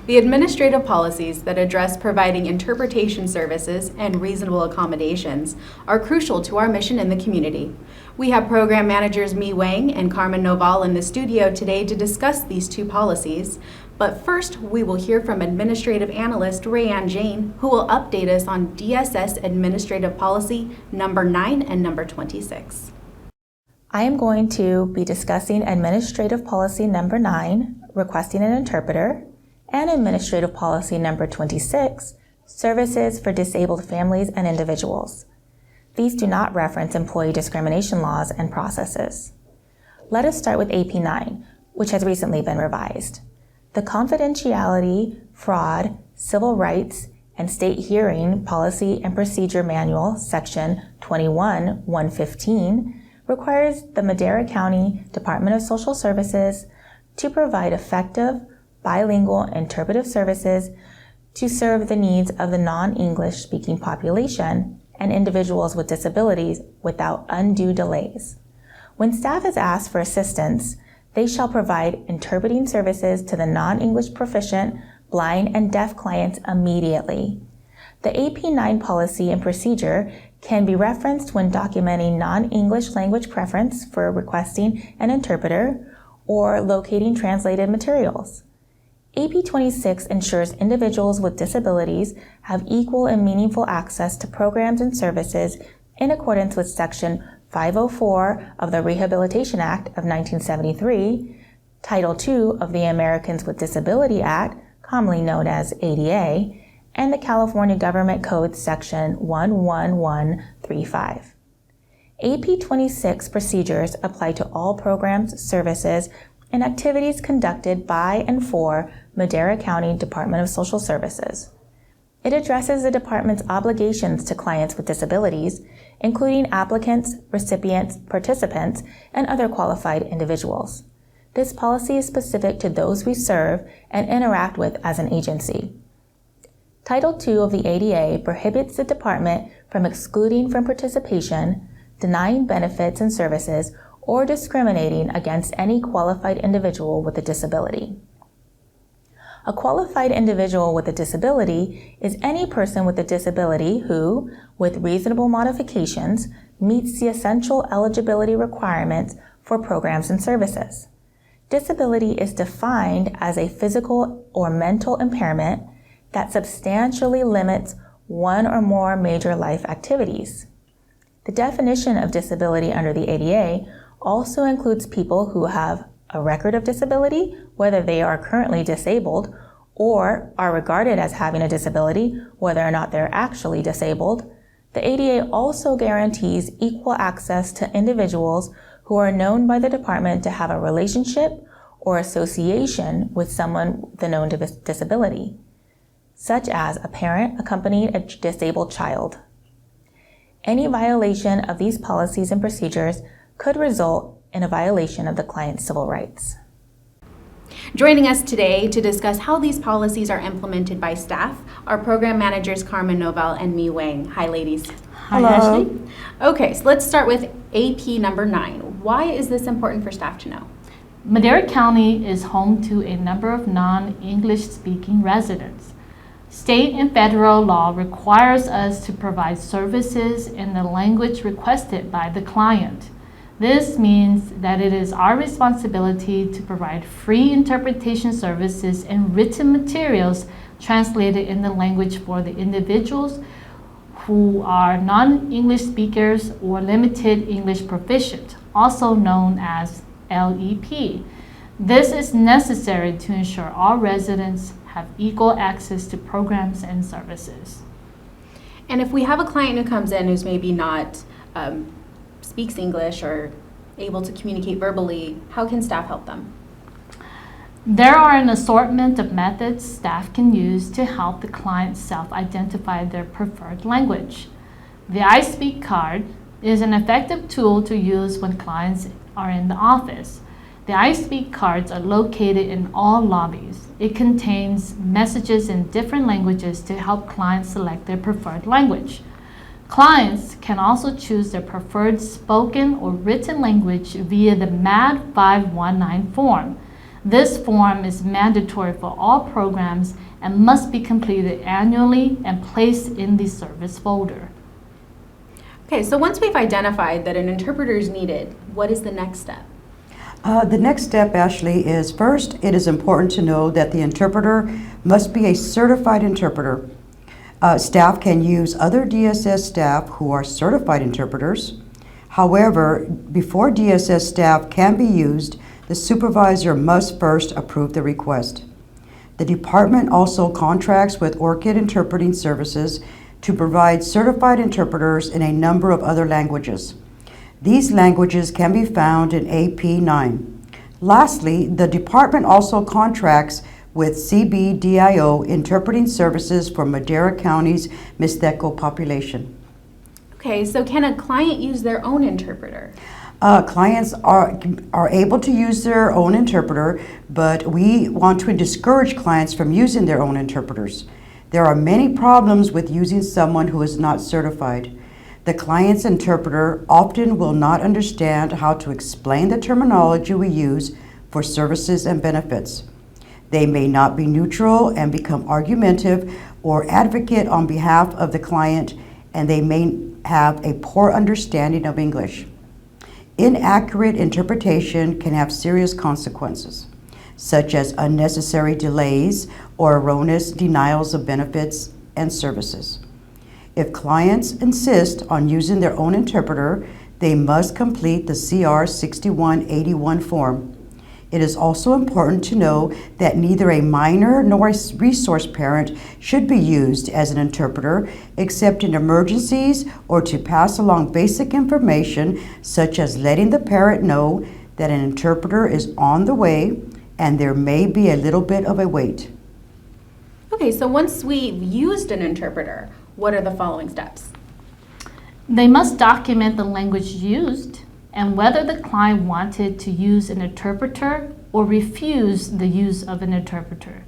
The administrative policies that address providing interpretation services and reasonable accommodations are crucial to our mission in the community. We have program managers Mi Wang and Carmen Noval in the studio today to discuss these two policies. But first, we will hear from Administrative Analyst Rayanne Jane, who will update us on DSS Administrative Policy number 9 and number 26. I am going to be discussing Administrative Policy number 9, requesting an interpreter, and Administrative Policy number 26, services for disabled families and individuals. These do not reference employee discrimination laws and processes. Let us start with AP 9, which has recently been revised. The Confidentiality, Fraud, Civil Rights, and State Hearing Policy and Procedure Manual, Section 21-115, requires the Madera County Department of Social Services to provide effective, bilingual interpretive services to serve the needs of the non-English speaking population and individuals with disabilities without undue delays. When staff is asked for assistance, they shall provide interpreting services to the non-English proficient, blind, and deaf clients immediately. The AP 9 policy and procedure can be referenced when documenting non-English language preference for requesting an interpreter or locating translated materials. AP 26 ensures individuals with disabilities have equal and meaningful access to programs and services in accordance with Section 504 of the Rehabilitation Act of 1973, Title II of the Americans with Disability Act, commonly known as ADA, and the California Government Code Section 11135. AP 26 procedures apply to all programs, services, and activities conducted by and for Madera County Department of Social Services. It addresses the department's obligations to clients with disabilities, including applicants, recipients, participants, and other qualified individuals. This policy is specific to those we serve and interact with as an agency. Title II of the ADA prohibits the department from excluding from participation, denying benefits and services, or discriminating against any qualified individual with a disability. A qualified individual with a disability is any person with a disability who, with reasonable modifications, meets the essential eligibility requirements for programs and services. Disability is defined as a physical or mental impairment that substantially limits one or more major life activities. The definition of disability under the ADA also includes people who have a record of disability, whether they are currently disabled, or are regarded as having a disability, whether or not they're actually disabled. The ADA also guarantees equal access to individuals who are known by the department to have a relationship or association with someone with a known disability, such as a parent accompanying a disabled child. Any violation of these policies and procedures could result in a violation of the client's civil rights. Joining us today to discuss how these policies are implemented by staff are program managers Carmen Noval and Mi Wang. Hi, ladies. Hello. Hi, Ashley. Okay, so let's start with AP number 9. Why is this important for staff to know? Madera County is home to a number of non-English speaking residents. State and federal law requires us to provide services in the language requested by the client. This means that it is our responsibility to provide free interpretation services and written materials translated in the language for the individuals who are non-English speakers or limited English proficient, also known as LEP. This is necessary to ensure all residents have equal access to programs and services. And if we have a client who comes in who's maybe not speaks English or able to communicate verbally, how can staff help them? There are an assortment of methods staff can use to help the client self-identify their preferred language. The I Speak card is an effective tool to use when clients are in the office. The I Speak cards are located in all lobbies. It contains messages in different languages to help clients select their preferred language. Clients can also choose their preferred spoken or written language via the MAD 519 form. This form is mandatory for all programs and must be completed annually and placed in the service folder. Okay, so once we've identified that an interpreter is needed, what is the next step? The next step, Ashley, is first, it is important to know that the interpreter must be a certified interpreter. Staff can use other DSS staff who are certified interpreters. However, before DSS staff can be used, the supervisor must first approve the request. The department also contracts with Orchid Interpreting Services to provide certified interpreters in a number of other languages. These languages can be found in AP 9. Lastly, the department also contracts with CBDIO Interpreting Services for Madera County's Mixteco population. Okay, so can a client use their own interpreter? Clients are able to use their own interpreter, but we want to discourage clients from using their own interpreters. There are many problems with using someone who is not certified. The client's interpreter often will not understand how to explain the terminology we use for services and benefits. They may not be neutral and become argumentative or advocate on behalf of the client, and they may have a poor understanding of English. Inaccurate interpretation can have serious consequences, such as unnecessary delays or erroneous denials of benefits and services. If clients insist on using their own interpreter, they must complete the CR 6181 form. It is also important to know that neither a minor nor a resource parent should be used as an interpreter except in emergencies or to pass along basic information, such as letting the parent know that an interpreter is on the way and there may be a little bit of a wait. Okay, so once we've used an interpreter, what are the following steps? They must document the language used and whether the client wanted to use an interpreter or refuse the use of an interpreter.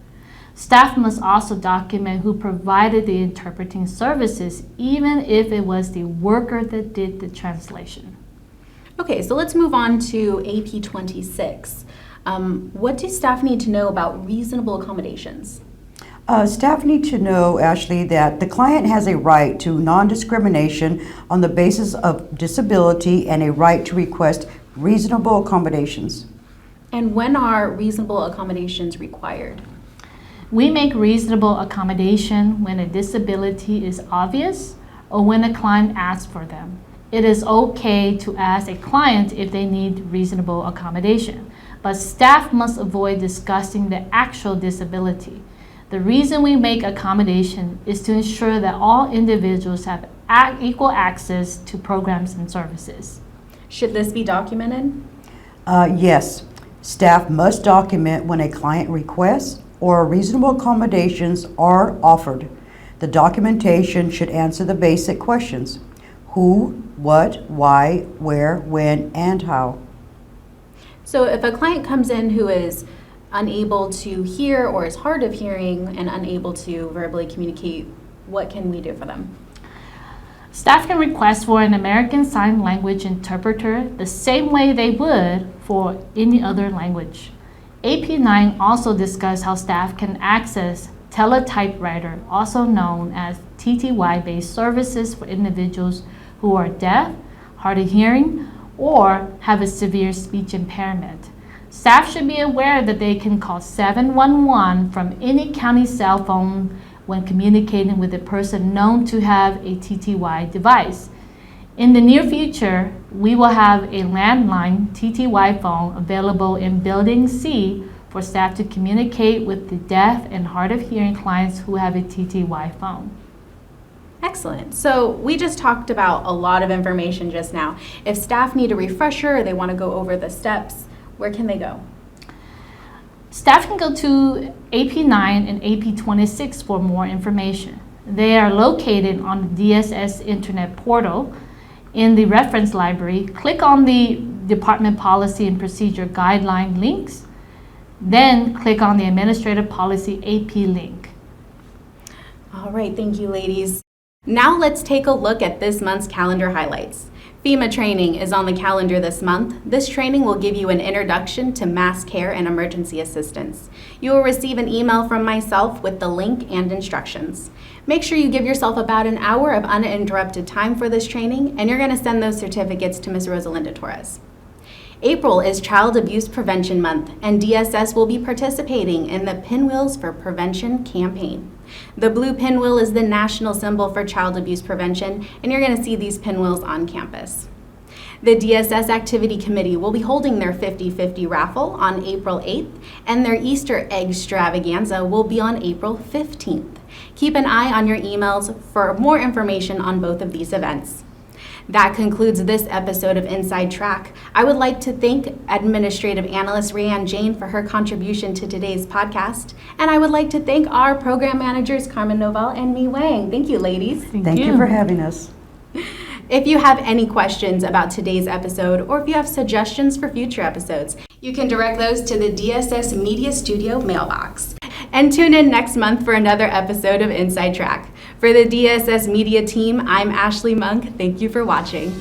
Staff must also document who provided the interpreting services, even if it was the worker that did the translation. Okay, so let's move on to AP 26. What do staff need to know about reasonable accommodations? Staff need to know, Ashley, that the client has a right to non-discrimination on the basis of disability and a right to request reasonable accommodations. And when are reasonable accommodations required? We make reasonable accommodation when a disability is obvious or when a client asks for them. It is okay to ask a client if they need reasonable accommodation, but staff must avoid discussing the actual disability. The reason we make accommodation is to ensure that all individuals have equal access to programs and services. Should this be documented? Yes. Staff must document when a client requests or reasonable accommodations are offered. The documentation should answer the basic questions: who, what, why, where, when, and how. So if a client comes in who is unable to hear or is hard of hearing and unable to verbally communicate, what can we do for them? Staff can request for an American Sign Language interpreter the same way they would for any other language. AP 9 also discusses how staff can access teletypewriter, also known as TTY-based services for individuals who are deaf, hard of hearing, or have a severe speech impairment. Staff should be aware that they can call 711 from any county cell phone when communicating with a person known to have a TTY device. In the near future, we will have a landline TTY phone available in Building C for staff to communicate with the deaf and hard of hearing clients who have a TTY phone. Excellent. So we just talked about a lot of information just now. If staff need a refresher or they want to go over the steps, where can they go? Staff can go to AP 9 and AP 26 for more information. They are located on the DSS Internet portal. In the reference library, click on the Department Policy and Procedure Guideline links, then click on the Administrative Policy AP link. All right, thank you, ladies. Now let's take a look at this month's calendar highlights. FEMA training is on the calendar this month. This training will give you an introduction to mass care and emergency assistance. You will receive an email from myself with the link and instructions. Make sure you give yourself about an hour of uninterrupted time for this training, and you're going to send those certificates to Ms. Rosalinda Torres. April is Child Abuse Prevention Month, and DSS will be participating in the Pinwheels for Prevention campaign. The blue pinwheel is the national symbol for child abuse prevention, and you're going to see these pinwheels on campus. The DSS Activity Committee will be holding their 50-50 raffle on April 8th, and their Easter egg extravaganza will be on April 15th. Keep an eye on your emails for more information on both of these events. That concludes this episode of Inside Track. I would like to thank Administrative Analyst Rayanne Jane for her contribution to today's podcast. And I would like to thank our program managers, Carmen, Noval, and Mi Wang. Thank you, ladies. Thank you for having us. If you have any questions about today's episode, or if you have suggestions for future episodes, you can direct those to the DSS Media Studio mailbox. And tune in next month for another episode of Inside Track. For the DSS Media team, I'm Ashley Monk. Thank you for watching.